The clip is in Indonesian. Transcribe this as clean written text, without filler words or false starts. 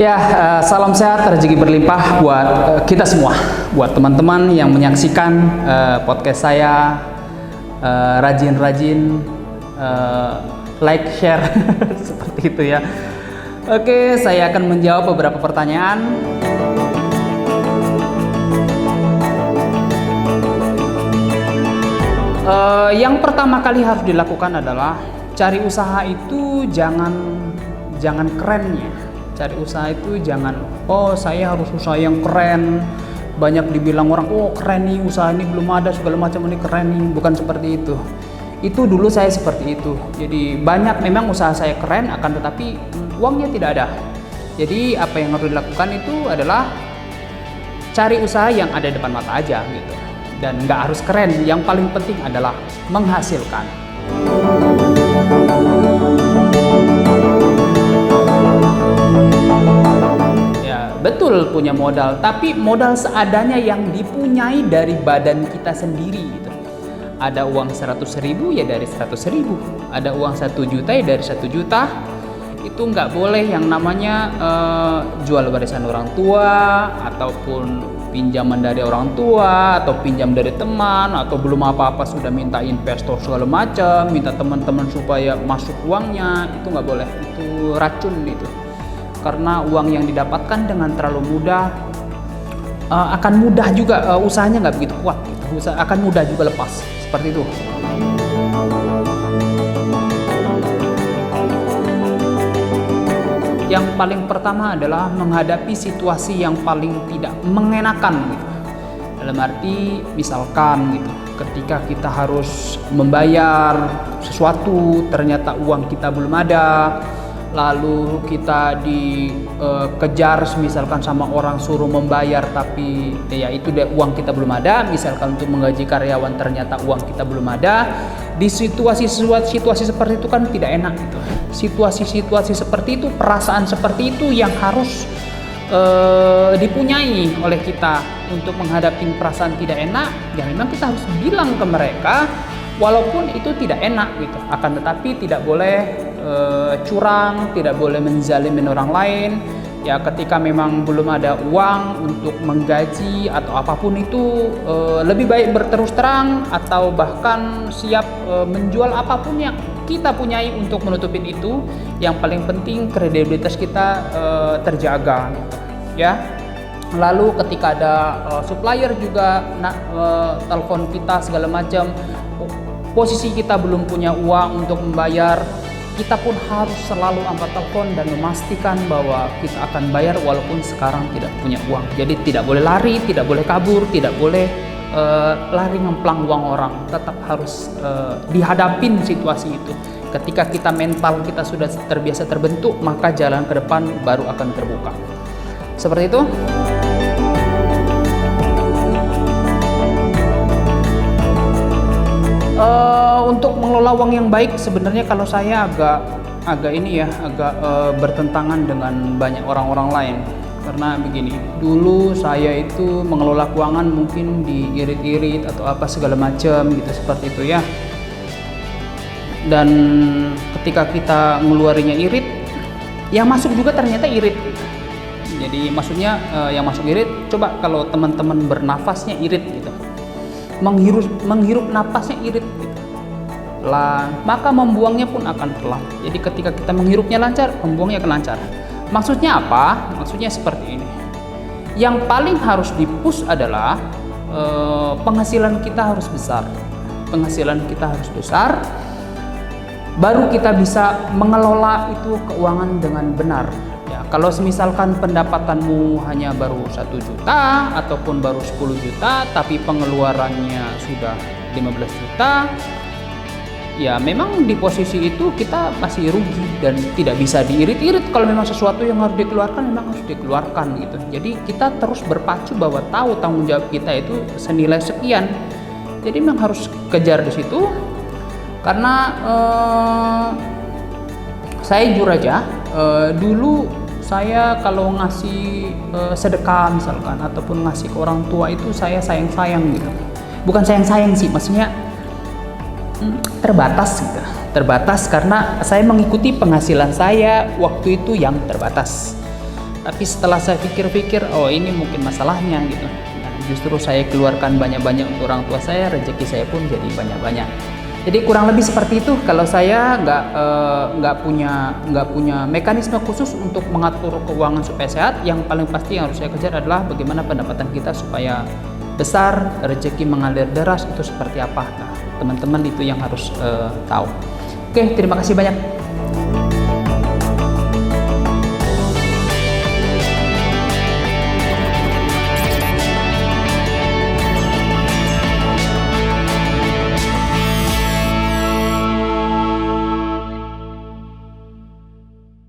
Ya, salam sehat, rezeki berlimpah buat kita semua, buat teman-teman yang menyaksikan podcast saya. Rajin-rajin like, share, seperti itu ya. Oke, saya akan menjawab beberapa pertanyaan. Yang pertama kali harus dilakukan adalah cari usaha itu jangan kerennya. Cari usaha itu jangan, oh saya harus usaha yang keren. Banyak dibilang orang, oh keren nih usaha ini, belum ada segala macam, ini keren nih. Bukan seperti itu. Itu dulu saya seperti itu. Jadi banyak memang usaha saya keren, akan tetapi uangnya tidak ada. Jadi apa yang harus dilakukan itu adalah cari usaha yang ada di depan mata aja gitu. Dan nggak harus keren, yang paling penting adalah menghasilkan. Betul punya modal, tapi modal seadanya yang dipunyai dari badan kita sendiri gitu. Ada uang 100.000 ya dari 100.000, ada uang 1 juta ya dari 1 juta. Itu nggak boleh yang namanya jual warisan orang tua, ataupun pinjaman dari orang tua, atau pinjam dari teman, atau belum apa-apa sudah minta investor segala macam, minta teman-teman supaya masuk uangnya. Itu nggak boleh, itu racun itu. Karena uang yang didapatkan dengan terlalu mudah akan mudah juga usahanya nggak begitu kuat gitu. Akan mudah juga lepas seperti itu. Yang paling pertama adalah menghadapi situasi yang paling tidak mengenakan gitu. Dalam arti misalkan gitu, ketika kita harus membayar sesuatu ternyata uang kita belum ada, lalu kita dikejar misalkan sama orang suruh membayar, tapi ya itu uang kita belum ada, misalkan untuk menggaji karyawan ternyata uang kita belum ada. Di situasi seperti itu kan tidak enak gitu. Situasi seperti itu, perasaan seperti itu yang harus dipunyai oleh kita untuk menghadapi perasaan tidak enak. Ya memang kita harus bilang ke mereka walaupun itu tidak enak gitu, akan tetapi tidak boleh curang, tidak boleh menzalimin orang lain. Ya ketika memang belum ada uang untuk menggaji atau apapun itu, lebih baik berterus terang atau bahkan siap menjual apapun yang kita punyai untuk menutupin itu. Yang paling penting kredibilitas kita terjaga gitu, ya. Lalu ketika ada supplier juga telepon kita segala macam, posisi kita belum punya uang untuk membayar, kita pun harus selalu angkat telepon dan memastikan bahwa kita akan bayar walaupun sekarang tidak punya uang. Jadi tidak boleh lari, tidak boleh kabur, tidak boleh lari ngemplang uang orang. Tetap harus dihadapin situasi itu. Ketika kita mental kita sudah terbiasa terbentuk, maka jalan ke depan baru akan terbuka. Seperti itu. Untuk mengelola uang yang baik sebenarnya kalau saya agak bertentangan dengan banyak orang-orang lain. Karena begini, dulu saya itu mengelola keuangan mungkin diirit-irit atau apa segala macam gitu, seperti itu ya. Dan ketika kita ngeluarinya irit, yang masuk juga ternyata irit. Jadi maksudnya yang masuk irit, coba kalau teman-teman bernafasnya irit gitu, menghirup napasnya irit gitu. Maka membuangnya pun akan pelan. Jadi ketika kita menghirupnya lancar, membuangnya akan lancar. Maksudnya apa? Maksudnya seperti ini. Yang paling harus di-push adalah penghasilan kita harus besar. Penghasilan kita harus besar, baru kita bisa mengelola itu keuangan dengan benar. Ya, kalau misalkan pendapatanmu hanya baru 1 juta ataupun baru 10 juta, tapi pengeluarannya sudah 15 juta, ya memang di posisi itu kita masih rugi dan tidak bisa diirit-irit. Kalau memang sesuatu yang harus dikeluarkan, memang harus dikeluarkan gitu. Jadi kita terus berpacu bahwa tahu tanggung jawab kita itu senilai sekian. Jadi memang harus kejar di situ. Karena saya jujur aja, dulu saya kalau ngasih sedekah misalkan ataupun ngasih ke orang tua itu saya sayang-sayang gitu. Bukan sayang-sayang sih, maksudnya terbatas gitu. Terbatas karena saya mengikuti penghasilan saya waktu itu yang terbatas. Tapi setelah saya pikir-pikir, oh ini mungkin masalahnya gitu. Nah, justru saya keluarkan banyak-banyak untuk orang tua saya, rezeki saya pun jadi banyak-banyak. Jadi kurang lebih seperti itu. Kalau saya nggak punya mekanisme khusus untuk mengatur keuangan supaya sehat. Yang paling pasti yang harus saya kejar adalah bagaimana pendapatan kita supaya besar, rezeki mengalir deras itu seperti apa. Nah, teman-teman itu yang harus tahu. Oke, terima kasih banyak.